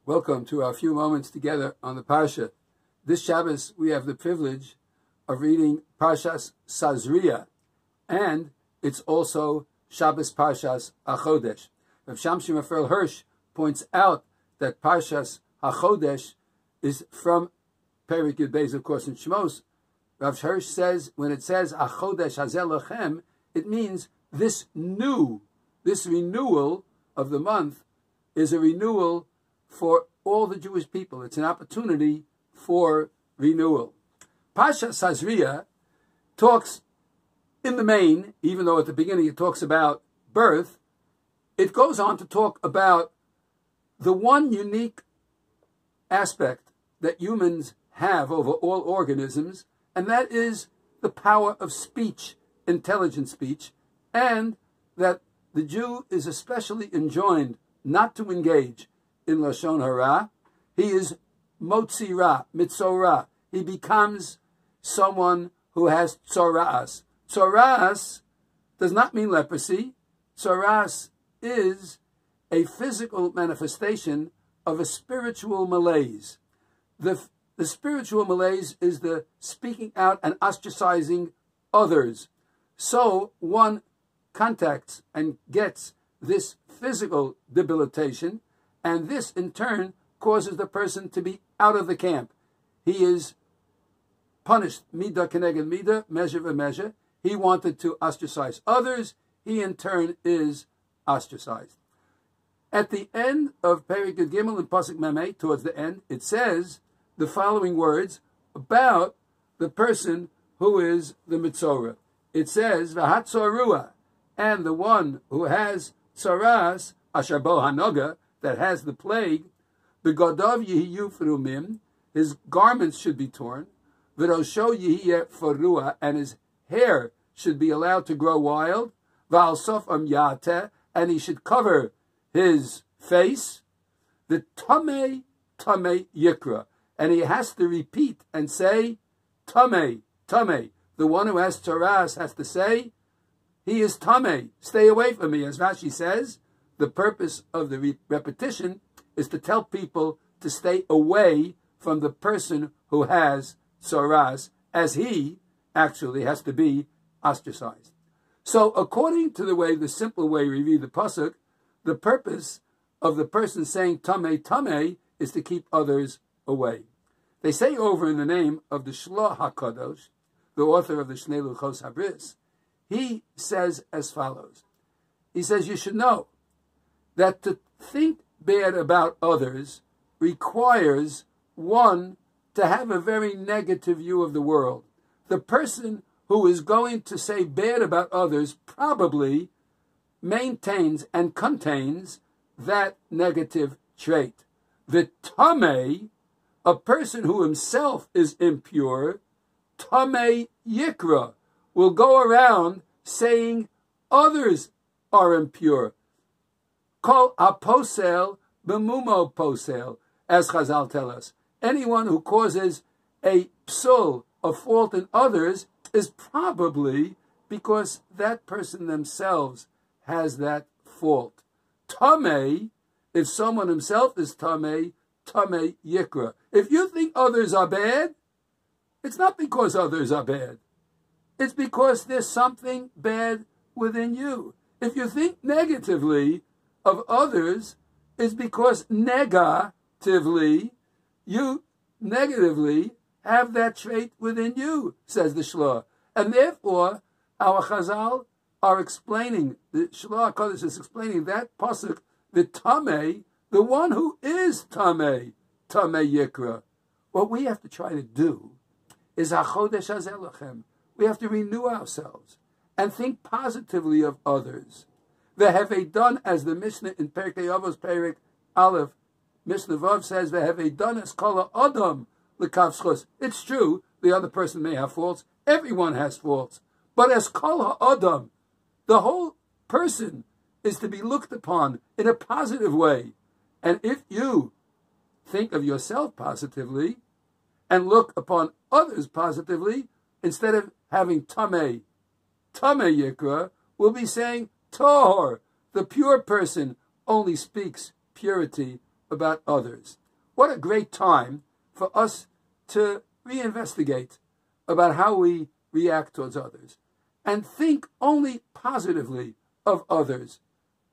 Welcome to our few moments together on the Parsha. This Shabbos, we have the privilege of reading Parshas Sazria, and it's also Shabbos Parshas Hachodesh. Rav Shamshi Raphael Hirsch points out that Parshas Hachodesh is from Perek Yud Beis, of course, in Shmos. Rav Hirsch says, when it says Hachodesh Hazel Lachem, it means this renewal of the month is a renewal for all the Jewish people. It's an opportunity for renewal. Parshas Sazria talks in the main, even though at the beginning it talks about birth, it goes on to talk about the one unique aspect that humans have over all organisms, and that is the power of speech, intelligent speech, and that the Jew is especially enjoined not to engage in Lashon Hara. He is Motzi Ra, Mitzorah. He becomes someone who has Tzoras. Tzoras does not mean leprosy. Tzoras is a physical manifestation of a spiritual malaise. The spiritual malaise is the speaking out and ostracizing others. So one contacts and gets this physical debilitation, and this in turn causes the person to be out of the camp. He is punished, midah keneged midah, measure for measure. He wanted to ostracize others. He in turn is ostracized. At the end of Perek Yud Gimel and Pasuk Memei, towards the end, it says the following words about the person who is the Mitzorah. It says, V'hatzorua, and the one who has tzaras, asher bo hanoga, that has the plague, b'godov yihiyu frumim, his garments should be torn, v'rosho yihiyeh forua, and his hair should be allowed to grow wild, v'al sof yateh, and he should cover his face, the tamei yikra, and he has to repeat and say, tamei. The one who has tzaras has to say, he is tamei, stay away from me. As Rashi says, the purpose of the repetition is to tell people to stay away from the person who has tzaras, as he actually has to be ostracized. So according to the simple way we read the pasuk, the purpose of the person saying tamei is to keep others away. They say over in the name of the Shloh HaKadosh, the author of the Shnei Luchos Habris, he says as follows. He says, you should know that to think bad about others requires one to have a very negative view of the world. The person who is going to say bad about others probably maintains and contains that negative trait. The tamei, a person who himself is impure, tamei yikra, will go around saying others are impure. Kol aposel b'mumo posel, as Chazal tell us. Anyone who causes a psul, a fault in others, is probably because that person themselves has that fault. Tamei, if someone himself is tamei yikra. If you think others are bad, it's not because others are bad. It's because there's something bad within you. If you think negatively of others, it's because negatively, you negatively have that trait within you, says the Shloh. And therefore, our Chazal are explaining, the Shloh HaKadosh is explaining that pasuk, the tamei, the one who is tamei yikra. What we have to try to do is Hachodesh Hazel Lachem. We have to renew ourselves and think positively of others. V'hevei done, as the Mishnah in Perkei Avos Perek Aleph, Mishnah Vav says, v'hevei done as kol adam l'kav schus. It's true, the other person may have faults. Everyone has faults. But as kol adam, the whole person is to be looked upon in a positive way. And if you think of yourself positively and look upon others positively, instead of having tamei yikra, we'll be saying tahor. The pure person only speaks purity about others. What a great time for us to reinvestigate about how we react towards others and think only positively of others,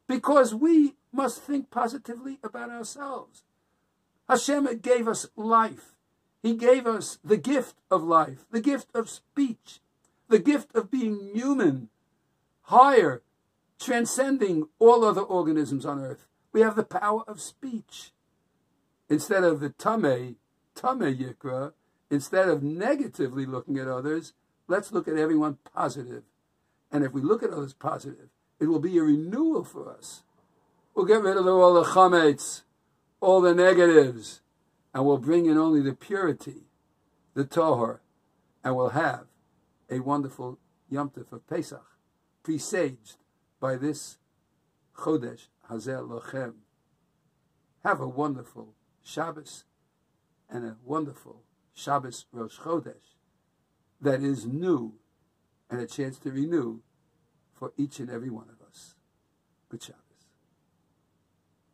because we must think positively about ourselves. Hashem gave us life. He gave us the gift of life, the gift of speech, the gift of being human, higher, transcending all other organisms on earth. We have the power of speech. Instead of the tameh yikra, instead of negatively looking at others, let's look at everyone positive. And if we look at others positive, it will be a renewal for us. We'll get rid of all the chametz, all the negatives, and we'll bring in only the purity, the tohar, and we'll have a wonderful Yom Tov of Pesach, presaged by this Chodesh Hazel Lochem. Have a wonderful Shabbos and a wonderful Shabbos Rosh Chodesh that is new and a chance to renew for each and every one of us. Good Shabbos.